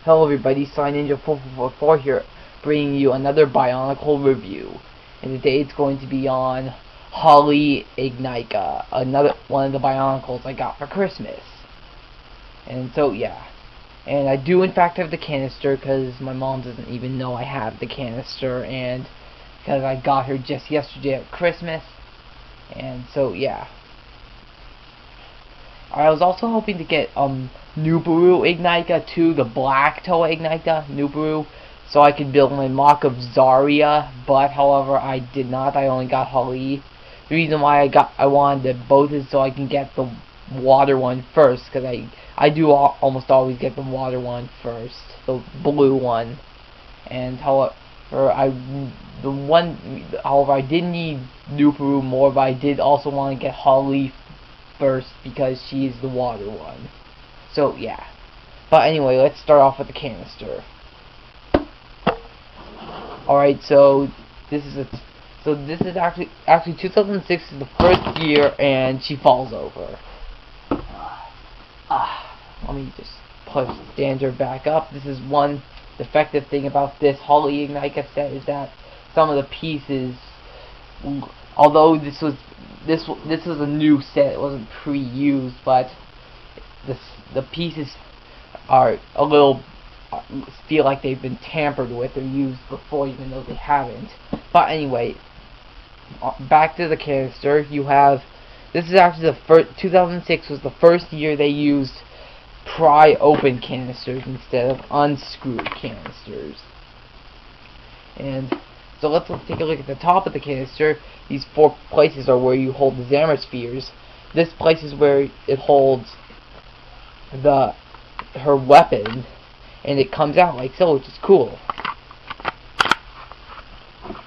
Hello everybody, Ninja4444 here, bringing you another Bionicle review. And today it's going to be on Hahli Inika, another one of the Bionicles I got for Christmas. And so yeah, and I do in fact have the canister because my mom doesn't even know I have the canister, and because I got her just yesterday at Christmas. And so yeah, I was also hoping to get Nuparu Inika too, the black Toa Inika, Nuparu, so I could build my mock of Zaria, but however I did not. I only got Hahli. The reason why I wanted both is so I can get the water one first, because I do almost always get the water one first, the blue one. And however I did need Nuparu more, but I did also want to get Hahli first because she's the water one. So yeah, but anyway, let's start off with the canister. Alright, so this is actually 2006 is the first year, and she falls over. Let me just stand her back up. This is one defective thing about this Hahli Inika set, is that some of the pieces, although this was a new set, it wasn't pre-used, but the pieces are a little feel like they've been tampered with or used before, even though they haven't. But anyway, back to the canister. You have, this is actually the first, 2006 was the first year they used pry open canisters instead of unscrewed canisters. And so let's take a look at the top of the canister. These four places are where you hold the Zaria spheres. This place is where it holds her weapon, and it comes out like so, which is cool.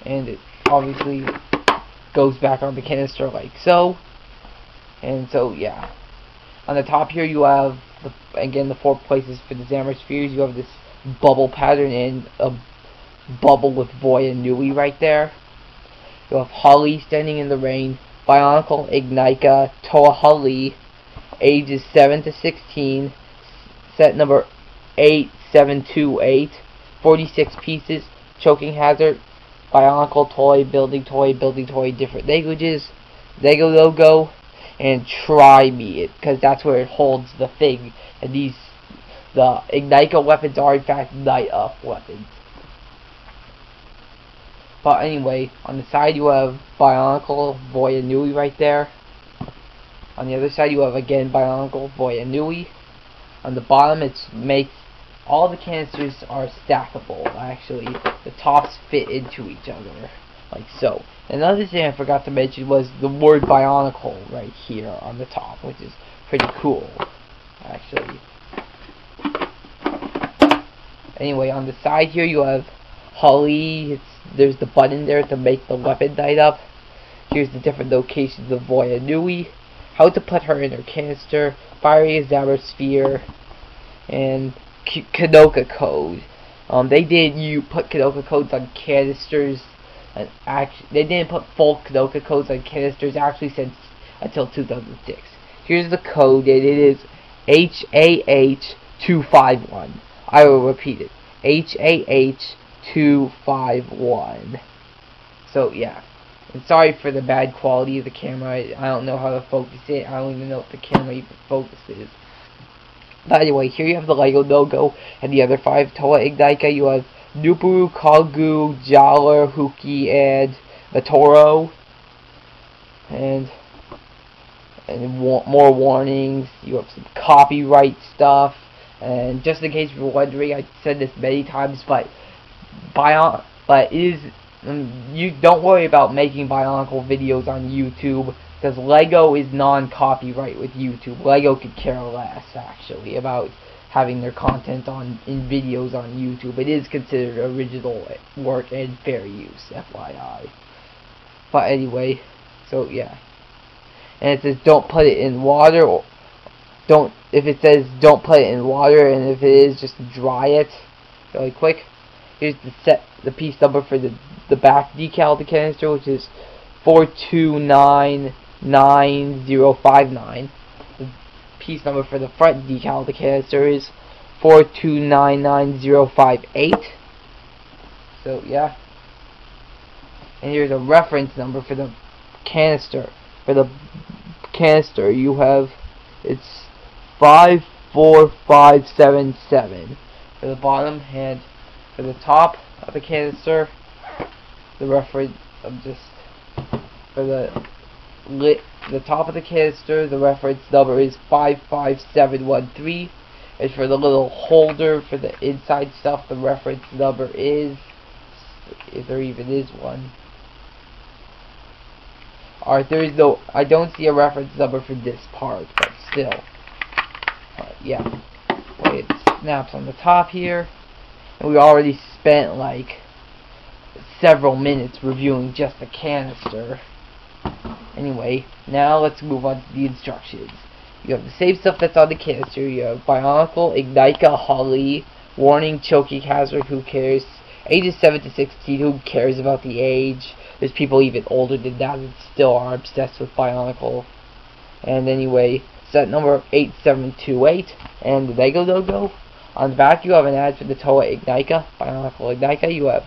And it obviously goes back on the canister like so. And so yeah, on the top here you have again the four places for the Zaria spheres. You have this bubble pattern and a bubble with Toa Inika right there. You have Hahli standing in the rain, Bionicle Inika, Toa Hahli, ages 7 to 16, set number 8728, 46 pieces, choking hazard, Bionicle toy, building toy, different languages, Lego logo, and try me, because that's where it holds the thing. And the Inika weapons are in fact light up weapons. But anyway, on the side you have Bionicle Toa Inika right there. On the other side you have again Bionicle Toa Inika. On the bottom makes all the canisters are stackable. Actually, the tops fit into each other like so. Another thing I forgot to mention was the word Bionicle right here on the top, which is pretty cool actually. Anyway, on the side here you have Hahli. There's the button there to make the weapon light up. Here's the different locations of Toa Inika, how to put her in her canister, firing a Zaria sphere, and Kanoka code. They did put Kanoka codes on canisters, and they didn't put full Kanoka codes on canisters actually since until 2006. Here's the code, and it is HAH251. I will repeat it, HAH251. So yeah, and sorry for the bad quality of the camera. I don't know how to focus it. I don't even know if the camera even focuses. But anyway, here you have the Lego logo and the other 5 Toa Inika. You have Nuparu, Kagu, Jaller, Huki, and Matoro. And more warnings. You have some copyright stuff. And just in case you're wondering, I said this many times, but you don't worry about making Bionicle videos on YouTube, because Lego is non-copyright with YouTube. Lego could care less actually about having their content in videos on YouTube. It is considered original work and fair use, FYI. But anyway, so yeah. And it says don't put it in water, or if it says don't put it in water, and if it is, just dry it really quick. Here's the piece number for the back decal of the canister, which is 4299059. The piece number for the front decal of the canister is 4299058. So yeah, and here's a reference number for the canister. You have, it's 54577 for the bottom, and for the top of the canister, the reference for the top of the canister, the reference number is 55713. And for the little holder for the inside stuff, the reference number is, if there even is one. Alright, there is no, I don't see a reference number for this part, but still. Yeah. Wait, it snaps on the top here. And we already spent like several minutes reviewing just the canister. Anyway, now let's move on to the instructions. You have the same stuff that's on the canister. You have bionicle, Inika, Hahli, warning, choking hazard, who cares, ages 7 to 16, who cares about the age. There's people even older than that that still are obsessed with bionicle. And anyway, set number 8728, and the Lego logo. On the back you have an ad for the Toa Inika, bionicle Inika. You have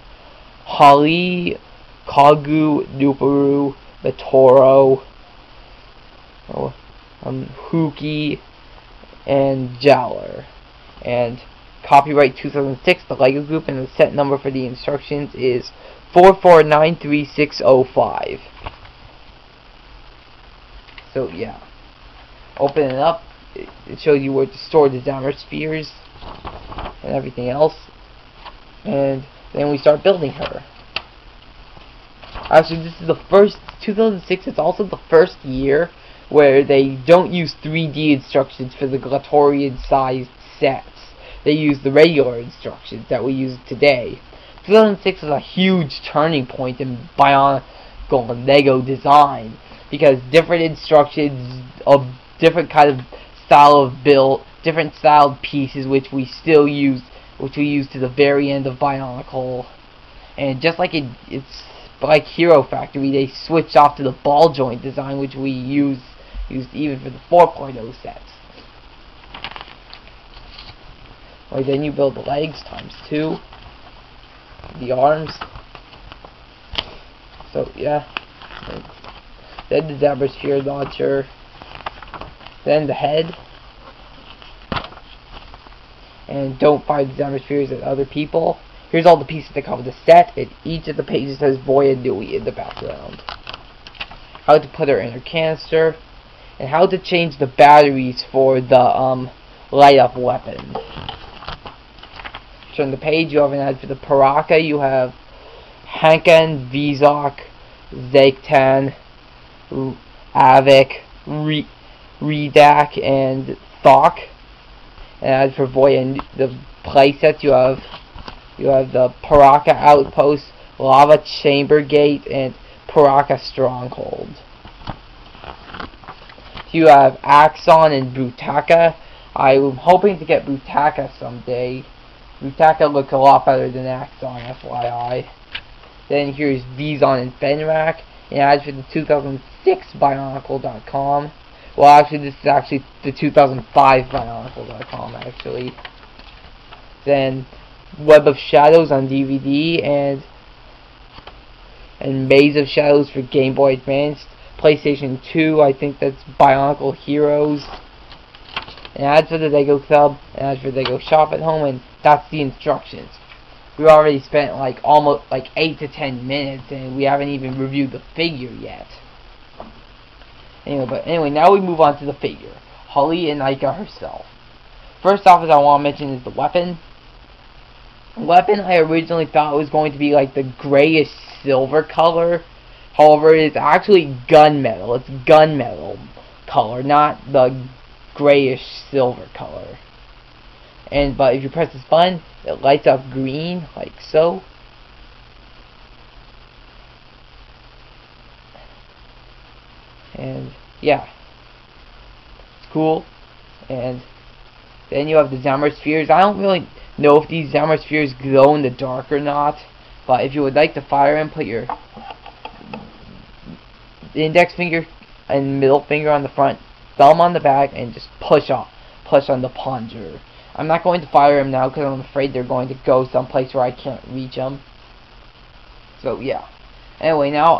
Hahli, Nuparu, the Toro, Huki, and Jowler. And copyright 2006, the Lego Group, and the set number for the instructions is 4493605. So yeah, open it up. It shows you where to store the Zaria spheres and everything else, and then we start building her. Actually, this is the first 2006. It's also the first year where they don't use 3D instructions for the Glatorian sized sets. They use the regular instructions that we use today. 2006 was a huge turning point in bionicle and Lego design, because different instructions of different kind of style of build, different styled pieces, which we still use, which we use to the very end of bionicle. And just like it's like Hero Factory, they switched off to the ball joint design, which we used even for the 4.0 sets. Right, then you build the legs times 2, the arms. So yeah, then the Zaria sphere launcher, then the head. And don't fire the Zaria spheres at other people. Here's all the pieces that come with the set, and each of the pages says Boy and Dewey in the background. How to put her in her canister, and how to change the batteries for the light up weapon. So on the page you have an ad for the Paraka. You have Hankan, Vizok, Zektan, Avik, Redak, and Thok. And ad for Boy and the playsets, you have the Paraka Outpost, Lava Chamber Gate, and Paraka Stronghold. You have Axon and Butaka. I'm hoping to get Butaka someday. Butaka looks a lot better than Axon, FYI. Then here's Vizon and Fenrak, and ads for the 2006 bionicle.com. Well, actually, this is actually the 2005 bionicle.com, actually. Then Web of Shadows on DVD, and Maze of Shadows for Game Boy Advance. PlayStation 2, I think that's Bionicle Heroes. And ads for the Lego Club, and ads for the Lego Shop at Home, and that's the instructions. We already spent like almost like 8 to 10 minutes, and we haven't even reviewed the figure yet. Anyway, now we move on to the figure, Hahli Inika herself. First off, as I want to mention, is the weapon. Weapon, I originally thought was going to be like the grayish silver color. However, it's actually gunmetal. It's gunmetal color, not the grayish silver color. But if you press this button, it lights up green, like so. And yeah, it's cool. And then you have the Zaria spheres. I don't really know if these Zaria spheres glow in the dark or not, but if you would like to fire them, put your index finger and middle finger on the front, thumb on the back, and just push on the plunger. I'm not going to fire them now because I'm afraid they're going to go someplace where I can't reach them. So yeah. Anyway, now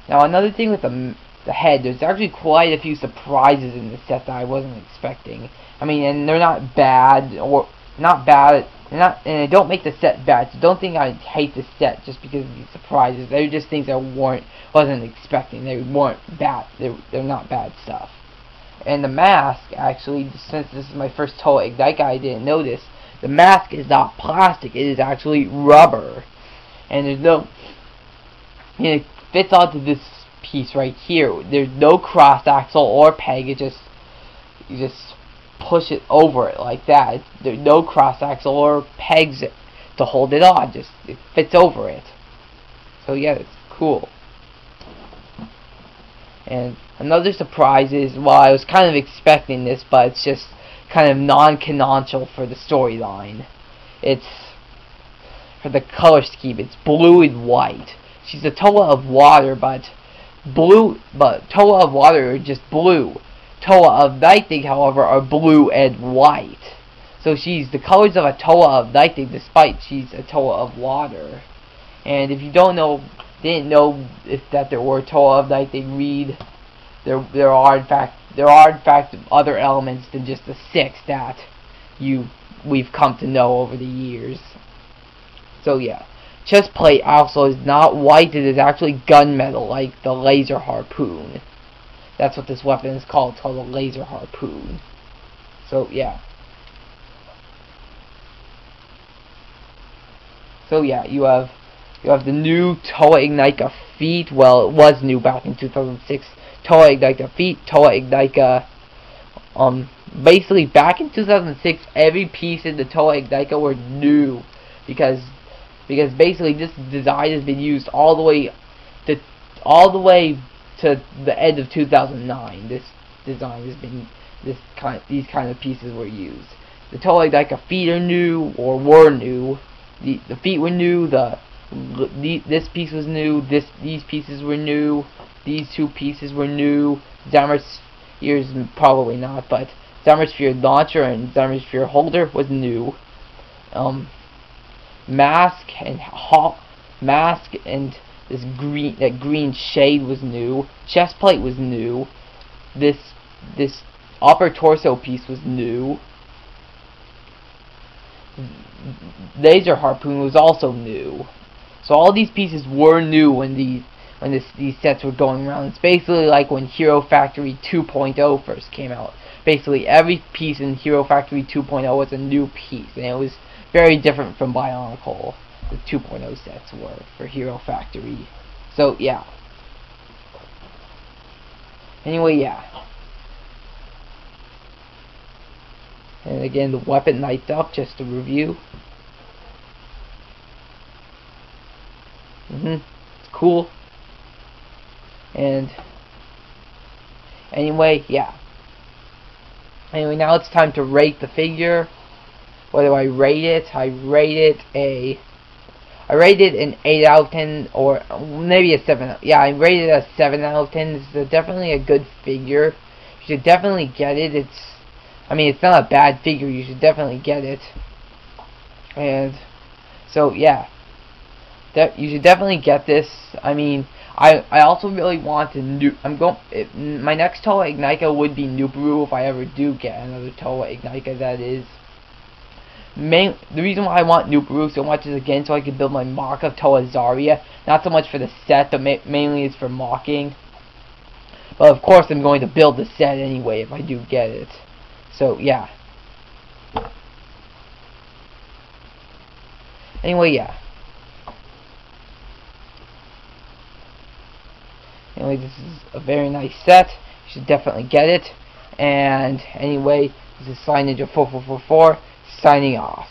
another thing with the head, there's actually quite a few surprises in this set that I wasn't expecting. I mean, and they're not bad, or not bad, and they don't make the set bad, so don't think I hate the set just because of these surprises. They're just things I wasn't expecting. They weren't bad. They're not bad stuff. And the mask, actually, since this is my first Toa Inika, I didn't notice, the mask is not plastic, it is actually rubber. And there's no, it fits onto this piece right here. There's no cross axle or peg, you just push it over it like that. There's no cross axle or pegs to hold it on, it fits over it. So yeah, it's cool. And another surprise is, well, I was kind of expecting this, but it's just kind of non-canonical for the storyline. It's for the color scheme. It's blue and white. She's a Toa of water, but Toa of water are just blue. Toa of Lightning, however, are blue and white. So she's the colors of a Toa of Lightning, despite she's a Toa of water. And if you didn't know that there were Toa of Lightning, read. There are in fact other elements than just the 6 that we've come to know over the years. So yeah, chest plate also is not white. It is actually gunmetal, like the laser harpoon. That's what this weapon is called. It's called a laser harpoon. So yeah. So yeah, you have the new Toa Inika feet. Well, it was new back in 2006. Toa Inika feet, Toa Inika. Basically, back in 2006, every piece in the Toa Inika were new because basically this design has been used all the way to the end of 2009. This design has been these kind of pieces were used. The Toa Inika feet are new, or were new. The feet were new. This piece was new. These pieces were new. These 2 pieces were new. Zamasphere's probably not, but Zamasphere launcher and Zamasphere holder was new. Mask and that green shade was new. Chest plate was new. This upper torso piece was new. Laser harpoon was also new. So all these pieces were new when these sets were going around. It's basically like when Hero Factory 2.0 first came out. Basically every piece in Hero Factory 2.0 was a new piece, and it was very different from Bionicle. The 2.0 sets were for Hero Factory. So yeah. Anyway, yeah. And again, the weapon lights up, just to review. It's cool. And anyway, yeah. Anyway, now it's time to rate the figure. What do I rate it? I rate it an 8 out of 10, or maybe a 7. Yeah, I rated it a 7 out of 10. This is definitely a good figure. You should definitely get it. It's not a bad figure. You should definitely get it. And so yeah, you should definitely get this. I also really want to my next Toa Inika would be Nuparu, if I ever do get another Toa Inika, that is. The reason why I want Nuparu so much is, again, so I can build my mock of Toa Zaria. Not so much for the set, but mainly it's for mocking. But of course I'm going to build the set anyway if I do get it. So yeah. Anyway, yeah. Anyway, this is a very nice set. You should definitely get it. And anyway, this is Sign Ninja 4444 signing off.